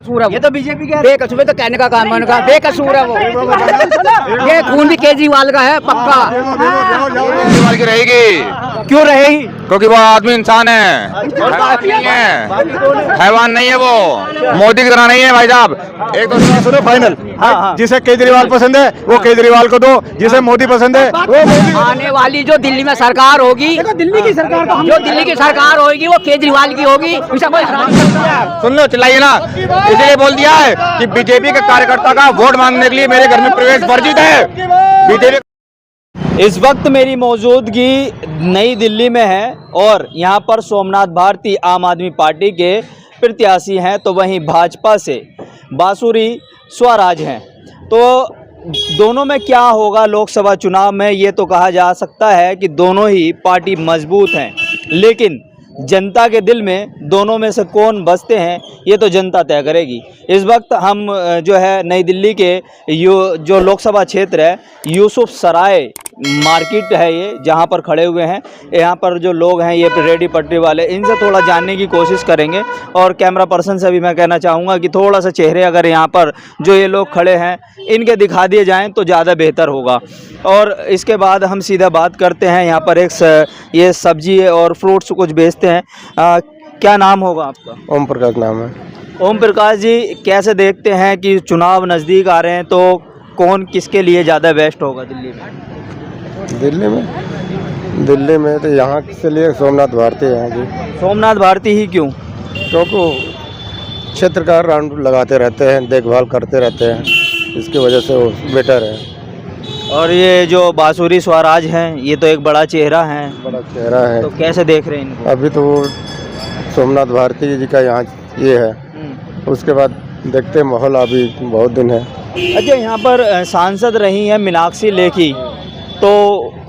ये तो बीजेपी के बेकसूर, तो कहने का काम है, बेकसूर है वो। ये खून भी केजरीवाल का है पक्का। केजरीवाल की रहेगी। क्यों रहेगी? क्योंकि वो आदमी इंसान है, हैवान नहीं है, हैवान नहीं है वो, मोदी की तरह नहीं है भाई साहब। एक तो सुनो फाइनल, जिसे केजरीवाल पसंद है वो केजरीवाल को दो, जिसे मोदी पसंद है वो मोदी। आने वाली जो दिल्ली में सरकार होगी, दिल्ली की सरकार, जो दिल्ली की सरकार होगी वो केजरीवाल की होगी। सुन लो, चिल्लाइए ना। इसलिए बोल दिया है कि बीजेपी के कार्यकर्ता का वोट मांगने के लिए मेरे घर में प्रवेश वर्जित है। बीजेपी इस वक्त मेरी मौजूदगी नई दिल्ली में है और यहाँ पर सोमनाथ भारती आम आदमी पार्टी के प्रत्याशी हैं, तो वहीं भाजपा से बासुरी स्वराज हैं। तो दोनों में क्या होगा लोकसभा चुनाव में, ये तो कहा जा सकता है कि दोनों ही पार्टी मजबूत हैं, लेकिन जनता के दिल में दोनों में से कौन बसते हैं ये तो जनता तय करेगी। इस वक्त हम जो है नई दिल्ली के जो लोकसभा क्षेत्र है यूसुफ सराय मार्केट है ये, जहाँ पर खड़े हुए हैं। यहाँ पर जो लोग हैं ये रेडी पटरी वाले, इनसे थोड़ा जानने की कोशिश करेंगे। और कैमरा पर्सन से भी मैं कहना चाहूँगा कि थोड़ा सा चेहरे अगर यहाँ पर जो ये लोग खड़े हैं इनके दिखा दिए जाएँ तो ज़्यादा बेहतर होगा। और इसके बाद हम सीधा बात करते हैं। यहाँ पर एक ये सब्जी और फ्रूट्स कुछ बेचते हैं। क्या नाम होगा आपका? ओम प्रकाश नाम है। ओम प्रकाश जी, कैसे देखते हैं कि चुनाव नज़दीक आ रहे हैं, तो कौन किसके लिए ज़्यादा बेस्ट होगा दिल्ली में? दिल्ली में तो यहाँ के लिए सोमनाथ भारती है जी। सोमनाथ भारती ही क्यों? क्योंकि क्षेत्र का राउंड लगाते रहते हैं, देखभाल करते रहते हैं, इसकी वजह से वो बेटर है। और ये जो बासुरी स्वराज हैं ये तो एक बड़ा चेहरा है। बड़ा चेहरा है। तो कैसे देख रहे हैं इनको? अभी तो वो सोमनाथ भारती जी का यहाँ ये है, उसके बाद देखते हैं माहौल, अभी बहुत दिन है। अच्छा, यहाँ पर सांसद रही हैं मीनाक्षी लेखी, तो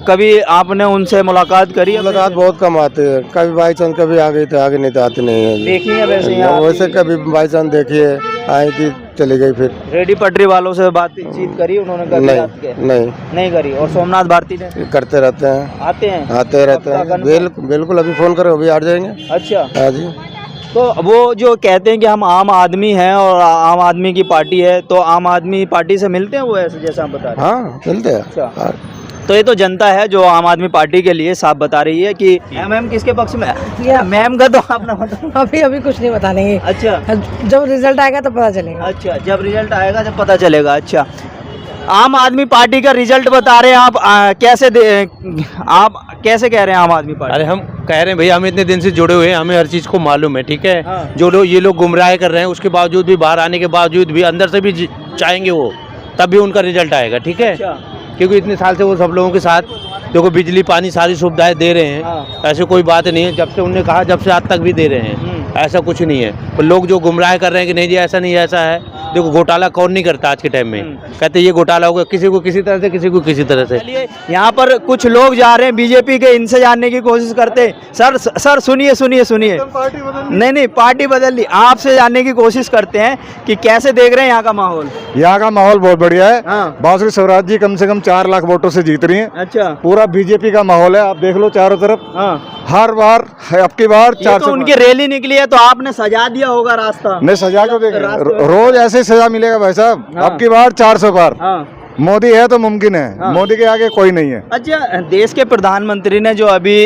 कभी आपने उनसे मुलाकात करी? मुलाकात बहुत कम आती है, कभी बाई चांस कभी आ गई तो आगे, नहीं तो आती नहीं है। देखी है वैसे यहाँ? वैसे कभी बाई चांस देखिए, आई थी चली गई। फिर रेडी पटरी वालों से बातचीत करी उन्होंने? कभी नहीं करी। और सोमनाथ भारती ने? करते रहते हैं, आते रहते हैं। बिल्कुल, अभी फोन करो, अभी आ जाएंगे। अच्छा, हाँ जी। तो वो जो कहते हैं कि हम आम आदमी हैं और आम आदमी की पार्टी है, तो आम आदमी पार्टी से मिलते हैं वो, ऐसे जैसा आप बता रहे हैं? हाँ, मिलते हैं। अच्छा, तो ये तो जनता है जो आम आदमी पार्टी के लिए साफ बता रही है कि मैम किसके पक्ष में है? मैम का तो अपना मतलब अभी कुछ नहीं बताने। अच्छा, जब रिजल्ट आएगा तो पता चलेगा। अच्छा, जब रिजल्ट आएगा जब पता चलेगा। अच्छा, आम आदमी पार्टी का रिजल्ट बता रहे हैं आप, आप कैसे कह रहे हैं आम आदमी पार्टी? अरे हम कह रहे हैं भैया, हम इतने दिन से जुड़े हुए हैं, हमें हर चीज़ को मालूम है, ठीक है। हाँ। जो लोग ये लोग गुमराह कर रहे हैं उसके बावजूद भी, बाहर आने के बावजूद भी, अंदर से भी चाहेंगे वो, तब भी उनका रिजल्ट आएगा, ठीक है। अच्छा। क्योंकि इतने साल से वो सब लोगों के साथ देखो, बिजली पानी सारी सुविधाएं दे रहे हैं। हाँ। ऐसे कोई बात नहीं है, जब से उन्होंने कहा जब से आज तक भी दे रहे हैं, ऐसा कुछ नहीं है। पर लोग जो गुमराह कर रहे हैं कि नहीं जी ऐसा नहीं ऐसा है, देखो घोटाला कौन नहीं करता आज के टाइम में। कहते ये घोटाला होगा, किसी को किसी तरह से, किसी को किसी तरह से। चलिए, यहाँ पर कुछ लोग जा रहे हैं बीजेपी के, इनसे जानने की कोशिश करते हैं। सर सुनिए। नहीं, पार्टी बदल ली। आपसे जानने की कोशिश करते हैं कि कैसे देख रहे हैं यहाँ का माहौल। यहाँ का माहौल बहुत बढ़िया है। हाँ। बासुरी स्वराज जी कम से कम 4 लाख वोटों से जीत रही हैं। अच्छा, पूरा बीजेपी का माहौल है, आप देख लो चारों तरफ। हाँ। हर बार आपकी बार ये 400 तो उनकी रैली निकली है, तो आपने सजा दिया होगा रास्ता। नहीं, सजा को देख, रास्ते- रोज ऐसे ही सजा मिलेगा भाई साहब। हाँ। आपकी बार 400 पार। हाँ। मोदी है तो मुमकिन है। हाँ। मोदी के आगे कोई नहीं है। अच्छा, देश के प्रधानमंत्री ने जो अभी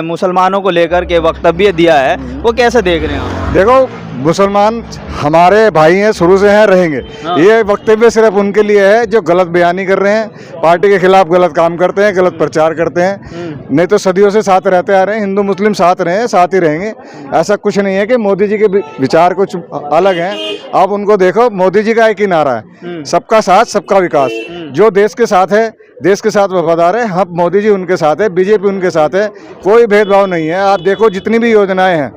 मुसलमानों को लेकर के वक्तव्य दिया है, वो कैसे देख रहे हैं आप? देखो, मुसलमान हमारे भाई हैं, शुरू से हैं, रहेंगे। हाँ। ये वक्तव्य सिर्फ उनके लिए है जो गलत बयानी कर रहे हैं, पार्टी के खिलाफ गलत काम करते हैं, गलत प्रचार करते हैं। नहीं तो सदियों से साथ रहते आ रहे हैं, हिंदू मुस्लिम साथ रहे हैं, साथ ही रहेंगे। ऐसा कुछ नहीं है कि मोदी जी के विचार कुछ अलग हैं। आप उनको देखो, मोदी जी का एक ही नारा है, सबका साथ सबका विकास। जो देश के साथ है, देश के साथ वफादार है, हम मोदी जी उनके साथ है, बीजेपी उनके साथ है। कोई भेदभाव नहीं है। आप देखो जितनी भी योजनाएं हैं,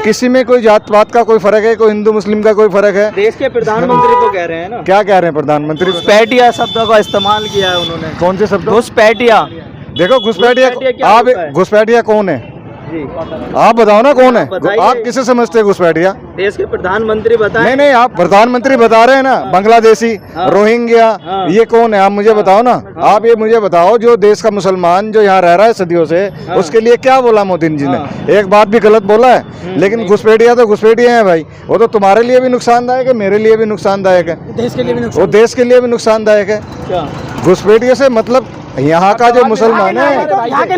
किसी में कोई जात पात का कोई फर्क है, कोई हिंदू मुस्लिम का कोई फर्क है? देश के प्रधानमंत्री तो कह रहे हैं ना। क्या कह रहे हैं प्रधानमंत्री? घुसपैठिया शब्द का इस्तेमाल किया है उन्होंने। कौन से शब्द? घुसपैठिया। देखो, घुसपैठिया घुसपैठिया क्या आप होता है? घुसपैठिया कौन है? जी आप बताओ ना कौन है, बताइए। आप किसे समझते हैं घुसपैठिया? देश के प्रधानमंत्री बताएं। नहीं नहीं, आप प्रधानमंत्री बता रहे हैं ना, बांग्लादेशी, रोहिंग्या, ये कौन है आप मुझे बताओ ना। आप ये मुझे बताओ, जो देश का मुसलमान जो यहाँ रह रहा है सदियों से, उसके लिए क्या बोला मोदी जी ने? एक बात भी गलत बोला है। लेकिन घुसपैठिया तो घुसपैठिया है भाई, वो तो तुम्हारे लिए भी नुकसानदायक है, मेरे लिए भी नुकसानदायक है, देश के लिए भी वो देश के लिए भी नुकसानदायक है। घुसपैठिया से मतलब यहाँ का जो मुसलमान है,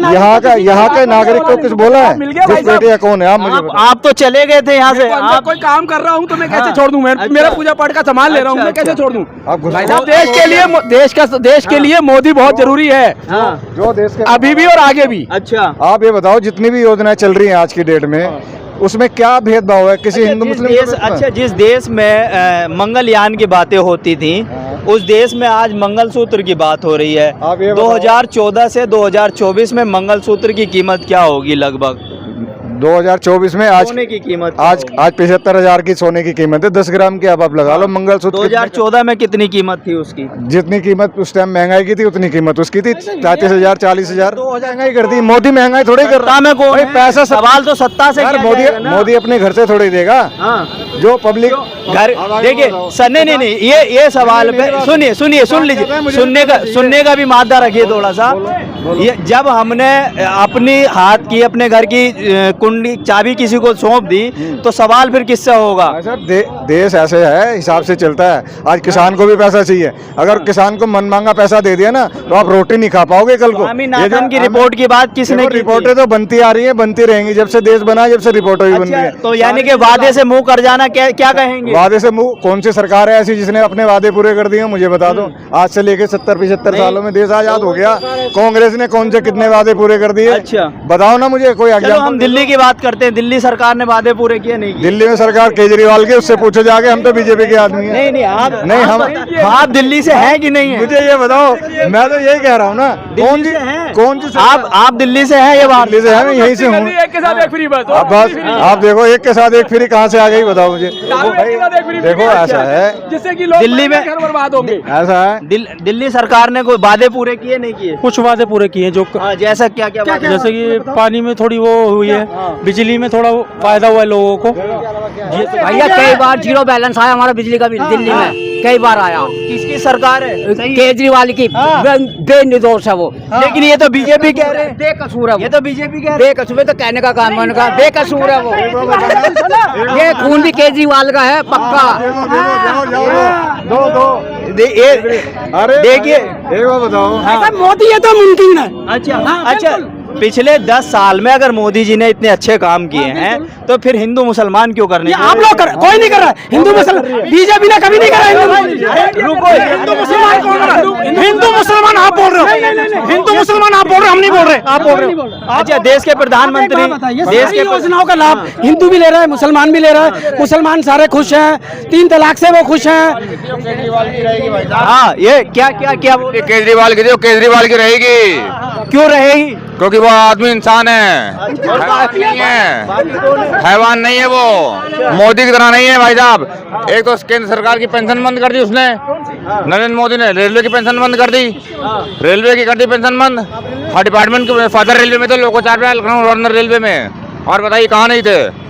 यहाँ के नागरिक को कुछ बोला है? घुसपैठिया कौन है आप मुझे बताओ। आप तो चले गए थे यहाँ से। आप कोई काम कर रहा हूँ तो मैं कैसे छोड़ दूं? मेरा पूजा पाठ का सामान ले रहा हूँ, मैं कैसे छोड़ दूं? आप भाई साहब, देश के लिए मोदी बहुत जरूरी है, जो देश के अभी भी और आगे भी। अच्छा, आप ये बताओ, जितनी भी योजनाएं चल रही हैं आज की डेट में, उसमें क्या भेदभाव है किसी हिंदू मुस्लिम के बीच में? अच्छा, जिस देश में मंगलयान की बातें होती थी, उस देश में आज मंगलसूत्र की बात हो रही है। आप ये बताओ। 2014 से 2024 में मंगलसूत्र की कीमत क्या होगी लगभग? 2024 में आज सोने की कीमत आज 75,000 की सोने की कीमत है, 10 ग्राम की। अब आप लगा लो मंगलसूत्र 2014 में कितनी कीमत थी उसकी? जितनी कीमत उस टाइम महंगाई की थी उतनी कीमत उसकी थी 35,000 40,000। महंगाई कर दी मोदी, महंगाई थोड़ी कर रहा में कौन भाई, है? पैसा सवाल तो सत्ता से यार, किया मोदी जाएगा ना। मोदी अपने घर से थोड़ी देगा। हाँ। जो पब्लिक घर देखिए सर, नहीं, ये सवाल पे सुन लीजिए, सुनने का भी मादा रखिए थोड़ा सा। ये जब हमने अपनी हाथ की अपने घर की कुंडी चाबी किसी को सौंप दी, तो सवाल फिर किससे होगा? देश ऐसे है, हिसाब से चलता है। आज किसान को भी पैसा चाहिए, अगर किसान को मनमांगा पैसा दे दिया ना तो आप रोटी नहीं खा पाओगे कल को। स्वामीनाथन की रिपोर्ट की बात किसने की? रिपोर्टें तो बनती आ रही है, बनती रहेंगी, जब से देश बना जब से रिपोर्टें भी बन रही है। तो यानी कि वादे से मुंह कर जाना, क्या कहेंगे? वादे से मुंह, कौन सी सरकार है ऐसी जिसने अपने वादे पूरे कर दिए? मुझे बता दो। आज से लेके 70-75 सालों में देश आजाद हो गया, कांग्रेस ने कौन से कितने वादे पूरे कर दिए? अच्छा, बताओ ना मुझे कोई चलो एग्जाम्पल। हम दिल्ली की बात करते हैं। दिल्ली सरकार ने वादे पूरे किए नहीं किए? दिल्ली में सरकार केजरीवाल के, उससे पूछो जाके, हम तो बीजेपी के आदमी हैं। नहीं आप नहीं, आप दिल्ली से हैं कि नहीं है? मुझे ये बताओ, मैं तो यही कह रहा हूँ ना। दिल्ली से हैं? कौन सी आप दिल्ली से हैं? ये बात दिल्ली से है, मैं यहीं से हूँ। एक के साथ एक फ्री बस। अब बस आप देखो, एक के साथ एक फ्री कहाँ से आ गई बताओ मुझे। देखो ऐसा है, जिससे कि लोग दिल्ली में घर बर्बाद होंगे। ऐसा है। दिल्ली सरकार ने कोई वादे पूरे किए नहीं किए? कुछ वादे पूरे किए जो जैसा क्या वादे? जैसे कि पानी में थोड़ी वो हुई है, बिजली में थोड़ा फायदा हुआ है लोगों को। भैया कई बार जीरो बैलेंस आया हमारा बिजली का बिल दिल्ली में, कई बार आया। किसकी सरकार है? केजरीवाल की बेनिर्दोष है वो। लेकिन ये तो बीजेपी कह रहे हैं। बेकसूर है वो। ये तो बीजेपी कह रहे बेकसूर है, तो कहने का काम है उनका, बेकसूर है वो। ये खून भी केजरीवाल का है पक्का। अरे देखिए, एक बात बताओ। मोदी ये तो मुमकिन है। अच्छा, पिछले 10 साल में अगर मोदी जी ने इतने अच्छे काम किए हैं, तो फिर हिंदू मुसलमान क्यों करने? आप लोग कोई नहीं कर रहा है। हिंदू मुसलमान, बीजेपी ने कभी नहीं करा। रुको, हिंदू मुसलमान कौन कर रहा है? हिंदू मुसलमान आप बोल रहे हो, हिंदू मुसलमान आप बोल रहे हो, हम नहीं बोल रहे, आप बोल रहे हो। अच्छा, देश के प्रधानमंत्री, देश के योजनाओं का लाभ हिंदू भी ले रहा है, मुसलमान भी ले रहा है। मुसलमान सारे खुश हैं, 3 तलाक से वो खुश हैं। हाँ, ये क्या बोल? केजरीवाल की, केजरीवाल की रहेगी। क्यों रहेगी? क्योंकि वो आदमी इंसान है, हैवान नहीं है, हैवान नहीं है वो, मोदी की तरह नहीं है भाई साहब। एक तो केंद्र सरकार की पेंशन बंद कर दी उसने, नरेंद्र मोदी ने। रेलवे की पेंशन बंद कर दी, रेलवे की कर दी पेंशन बंद। हर डिपार्टमेंट के फादर रेलवे में थे, लोगों को 4 रुपया, लखनऊ नॉर्दर्न रेलवे में। और बताइए कहाँ नहीं थे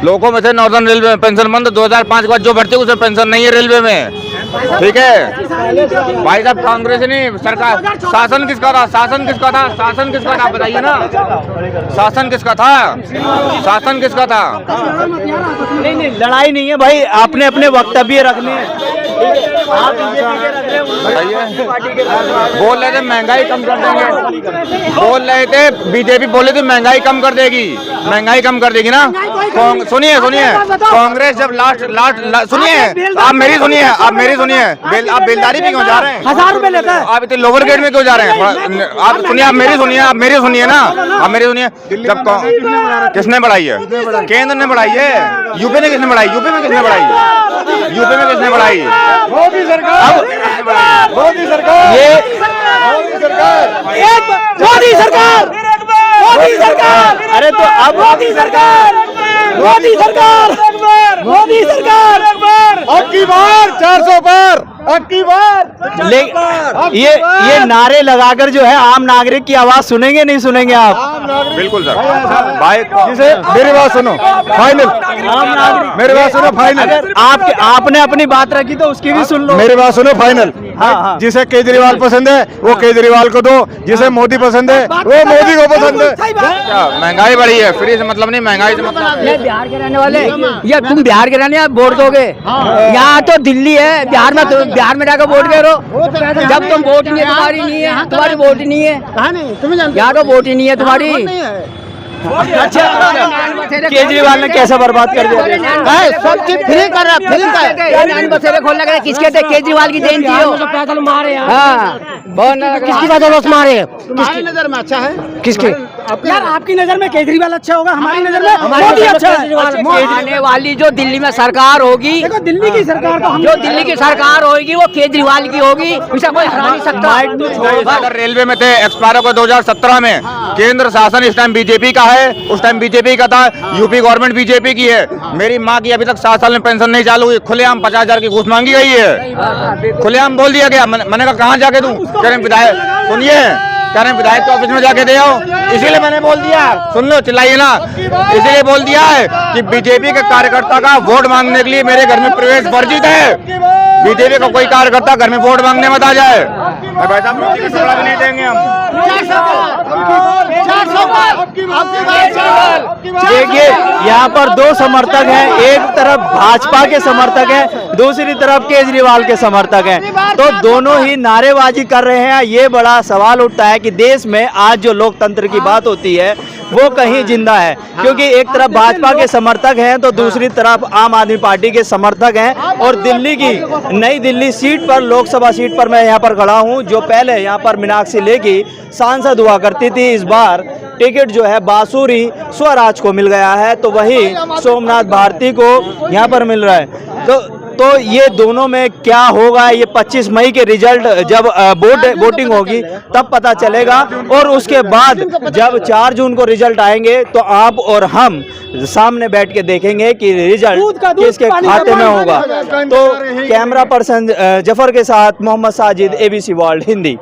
लोगों में? थे नॉर्दर्न रेलवे में पेंशन बंद। 2005 के बाद जो भर्ती उसमें पेंशन नहीं है रेलवे में। ठीक है भाई साहब, कांग्रेस नहीं सरकार। शासन किसका था? शासन किसका था? शासन किसका था बताइए ना। शासन किसका था? शासन किसका था? नहीं, लड़ाई नहीं है भाई, आपने अपने वक्तव्य रखने हैं। आप बोल रहे थे महंगाई कम कर देंगे, बोल रहे थे बीजेपी बोले थे महंगाई कम कर देगी, महंगाई कम कर देगी ना। सुनिए कांग्रेस जब लास्ट सुनिए, आप मेरी सुनिए, आप बेलदारी भी क्यों जा रहे हैं? 1000 रुपए लेता है। आप इतने लोअर ग्रेड में क्यों जा रहे हैं? आप सुनिए, आप मेरी सुनिए ना, आप मेरी सुनिए। जब किसने बढ़ाई है? केंद्र ने बढ़ाई है। यूपी ने किसने बढ़ाई? यूपी में किसने बढ़ाई? यूपी में किसने बढ़ाई? मोदी सरकार, मोदी सरकार, ये मोदी सरकार, मोदी सरकार। अरे तो अब मोदी सरकार, मोदी सरकार, मोदी सरकार। अब की बार 400 पर, अब की बार ये नारे लगाकर जो है आम नागरिक की आवाज सुनेंगे नहीं सुनेंगे आप? बिल्कुल सर भाई जिसे मेरी बात सुनो फाइनल, आम नागरिक मेरी बात सुनो फाइनल, अगर आपने अपनी बात रखी तो उसकी भी सुन लो। मेरी बात सुनो फाइनल। हाँ। जिसे केजरीवाल पसंद है वो केजरीवाल को दो, जिसे मोदी पसंद है वो मोदी को पसंद है। क्या महंगाई बढ़ी है? फ्री से मतलब नहीं, महंगाई से मतलब। ये बिहार के रहने वाले, ये तुम बिहार के रहने वोट दोगे? यहाँ तो दिल्ली है, बिहार में तो बिहार में जाकर वोट करो। जब तुम वोट नहीं है, तुम्हारी नहीं है, तुम्हारी वोट नहीं है, यहाँ तो वोट ही नहीं है तुम्हारी। केजरीवाल ने कैसा बर्बाद कर दिया? सब चीज फ्री कर रहा, फ्री कर। नैन बसेरे खोलने के किसके थे? केजरीवाल की जयंती हो। पैदल मारे हाँ, बहुत किसकी बदौलत मारे? हमारी नजर में अच्छा है। किसके? यार आपकी नजर में केजरीवाल अच्छा होगा, हमारी नजर में मोदी अच्छा है। आने वाली जो दिल्ली में सरकार होगी, देखो दिल्ली की सरकार तो हम जो दिल्ली की सरकार होगी वो केजरीवाल की होगी, उसे कोई हरा नहीं सकता। अगर रेलवे में थे एक्सपायर को 2017 में, केंद्र शासन इस टाइम बीजेपी का है, उस टाइम बीजेपी का था, यूपी गवर्नमेंट बीजेपी की है। मेरी माँ की अभी तक 7 साल में पेंशन नहीं चालू हुई, खुलेआम 50,000 की घूस मांगी गई है, खुलेआम बोल दिया गया। मैंने कहा कहाँ जाके दूं? कह रहे विधायक, सुनिए, कह रहे विधायक के ऑफिस में जाके दे आओ। इसीलिए मैंने बोल दिया, सुन लो, चिल्लाइए ना, इसीलिए बोल दिया है कि बीजेपी के कार्यकर्ता का वोट मांगने के लिए मेरे घर में प्रवेश वर्जित है। बीजेपी का कोई कार्यकर्ता घर में वोट मांगने मत आ जाए, भाई साहब मोदी को टुकड़ा भी नहीं देंगे हम। देखिए यहाँ पर दो समर्थक हैं, एक तरफ भाजपा के समर्थक हैं, दूसरी तरफ केजरीवाल के समर्थक हैं, तो दोनों ही नारेबाजी कर रहे हैं। ये बड़ा सवाल उठता है कि देश में आज जो लोकतंत्र की बात होती है वो कहीं जिंदा है, क्योंकि एक तरफ भाजपा के समर्थक हैं तो दूसरी तरफ आम आदमी पार्टी के समर्थक हैं। और दिल्ली की नई दिल्ली सीट पर, लोकसभा सीट पर मैं यहाँ पर खड़ा हूँ, जो पहले यहाँ पर मीनाक्षी लेखी सांसद हुआ करती थी, इस बार टिकट जो है बांसुरी स्वराज को मिल गया है, तो वही सोमनाथ भारती को यहाँ पर मिल रहा है। तो ये दोनों में क्या होगा, ये 25 मई के रिजल्ट जब वोटिंग होगी तब पता चलेगा। और उसके बाद जब 4 जून को रिजल्ट आएंगे तो आप और हम सामने बैठ के देखेंगे कि रिजल्ट किसके खाते में होगा। तो कैमरा पर्सन जफर के साथ मोहम्मद साजिद, ABC वर्ल्ड हिंदी।